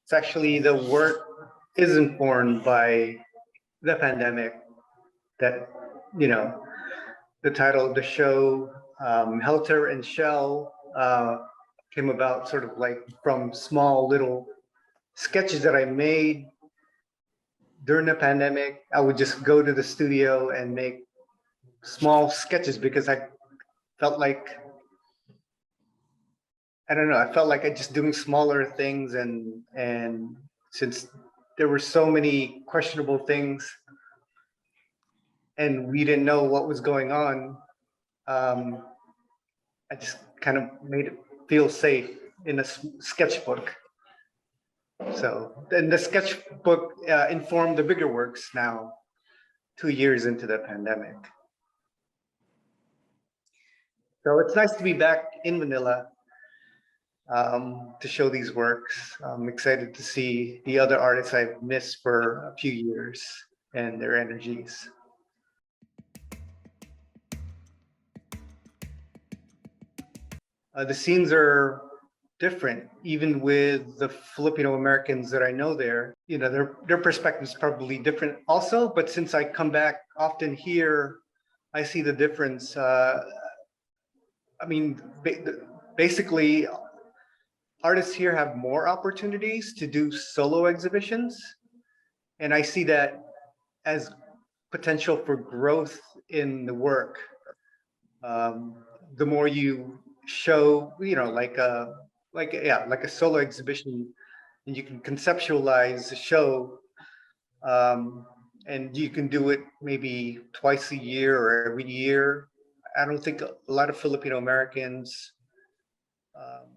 It's actually the work is informed by the pandemic. That, the title of the show, Helter-in-Shell, came about sort of like from small little sketches that I made during the pandemic. I would just go to the studio and make small sketches because I felt like, I don't know, I felt like I just doing smaller things, and since there were so many questionable things and we didn't know what was going on, I just kind of made it feel safe in a sketchbook. So then the sketchbook informed the bigger works now, 2 years into the pandemic. So it's nice to be back in Manila to show these works. I'm excited to see the other artists I've missed for a few years and their energies. The scenes are different, even with the Filipino Americans that I know there. Their perspective is probably different also, but since I come back often here, I see the difference. Basically, artists here have more opportunities to do solo exhibitions, and I see that as potential for growth in the work. The more you show, like a solo exhibition, and you can conceptualize the show, and you can do it maybe twice a year or every year. I don't think a lot of Filipino Americans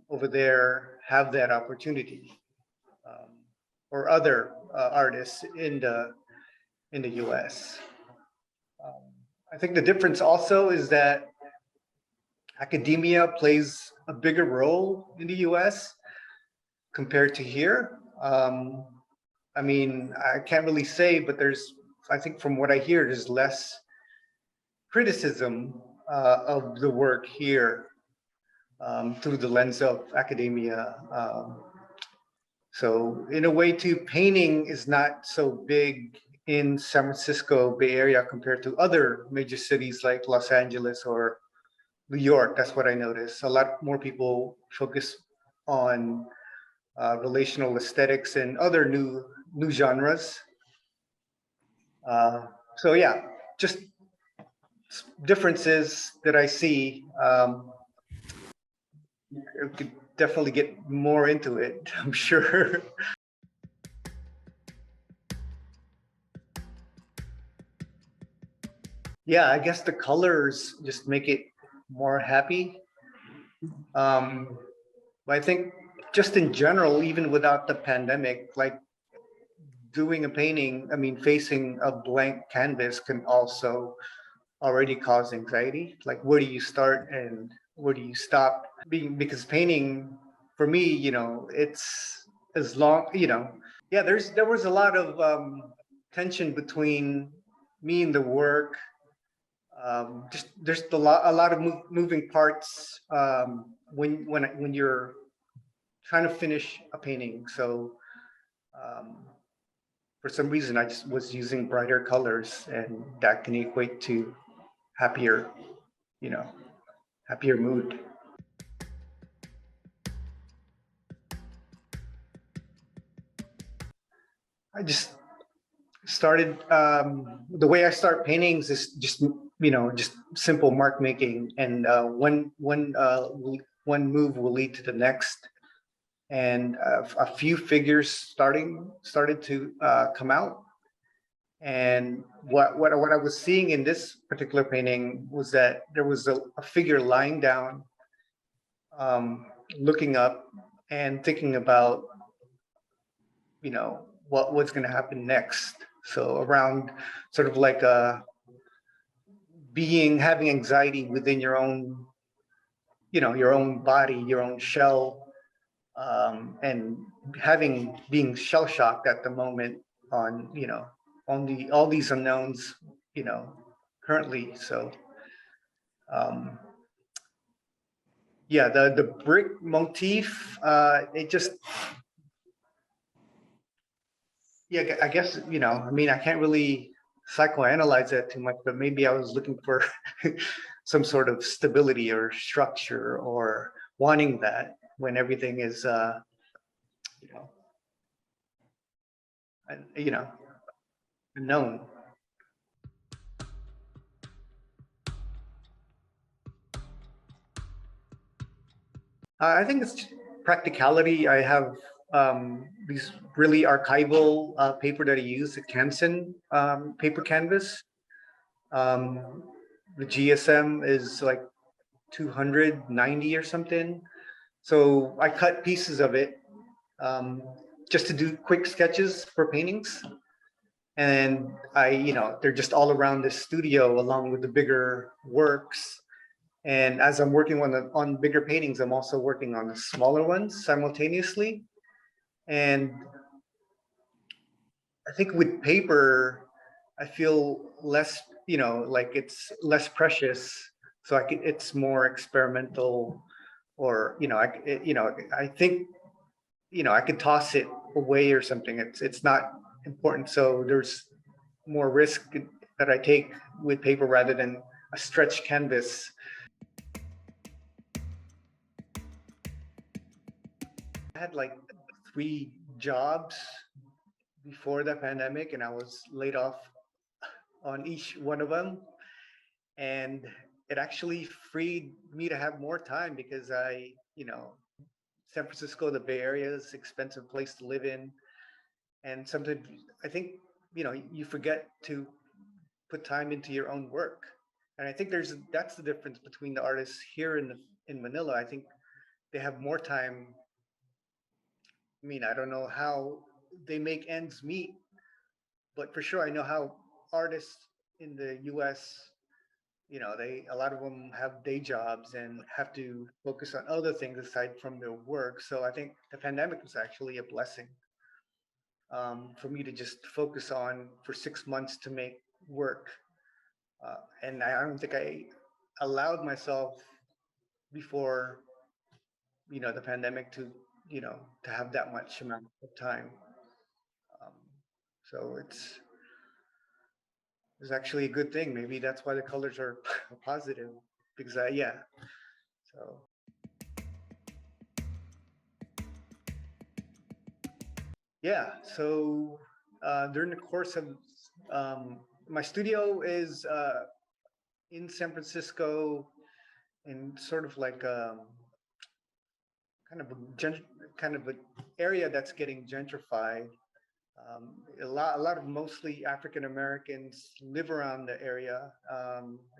over there have that opportunity, or other artists in the US. I think the difference also is that academia plays a bigger role in the US compared to here. I can't really say, but I think from what I hear, there's less criticism of the work here through the lens of academia. So in a way too, painting is not so big in San Francisco Bay Area compared to other major cities like Los Angeles or New York. That's what I noticed. A lot more people focus on relational aesthetics and other new genres. So yeah, just differences that I see. We could definitely get more into it, I'm sure. Yeah, I guess the colors just make it more happy. But I think just in general, even without the pandemic, like doing a painting, facing a blank canvas can also already cause anxiety. Like, where do you start and where do you stop? Because painting, for me, it's as long, yeah, there was a lot of tension between me and the work. Just there's a lot of moving parts when you're trying to finish a painting. So for some reason, I just was using brighter colors, and that can equate to happier, happier mood. I just started, the way I start paintings is just simple mark making, and one move will lead to the next, and a few figures started to come out. And what I was seeing in this particular painting was that there was a figure lying down, looking up and thinking about what's going to happen next. So around sort of like having anxiety within your own, your own body, your own shell, and being shell shocked at the moment on, all these unknowns, currently. So yeah, the brick motif, it just, Yeah, I guess, I mean, I can't really psychoanalyze it too much, but maybe I was looking for some sort of stability or structure, or wanting that when everything is, you know, you know, unknown. I think it's practicality. I have these really archival paper that I use, the Canson paper canvas. Um, the GSM is like 290 or something. So I cut pieces of it um, just to do quick sketches for paintings. And they're just all around the studio along with the bigger works. And as I'm working on bigger paintings, I'm also working on the smaller ones simultaneously. And I think with paper, I feel less, like it's less precious. So it's more experimental, or I think I could toss it away or something. It's not important. So there's more risk that I take with paper rather than a stretched canvas. I had like 3 jobs before the pandemic, and I was laid off on each one of them. And it actually freed me to have more time because San Francisco, the Bay Area, is an expensive place to live in. And sometimes I think, you forget to put time into your own work. And I think that's the difference between the artists here in Manila. I think they have more time. I mean, I don't know how they make ends meet, but for sure I know how artists in the US, they a lot of them have day jobs and have to focus on other things aside from their work. So I think the pandemic was actually a blessing for me to just focus on for 6 months to make work. And I don't think I allowed myself before, the pandemic to have that much amount of time. Um, so it's actually a good thing. Maybe that's why the colors are positive, because yeah. So yeah. So during the course of my studio is in San Francisco, in sort of like kind of a kind of an area that's getting gentrified. A lot of mostly African Americans live around the area.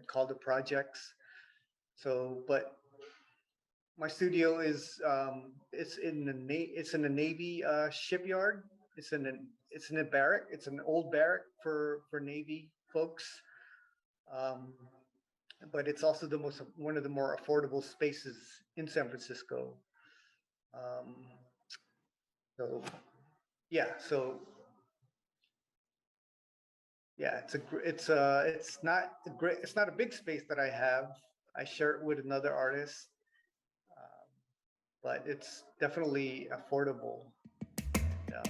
Called the projects. So, but my studio is it's in a Navy shipyard. It's in a barrack. It's an old barrack for Navy folks. Um, but it's also one of the more affordable spaces in San Francisco. Um, so yeah, so yeah, it's not a big space that I have. I share it with another artist, um, but it's definitely affordable. And,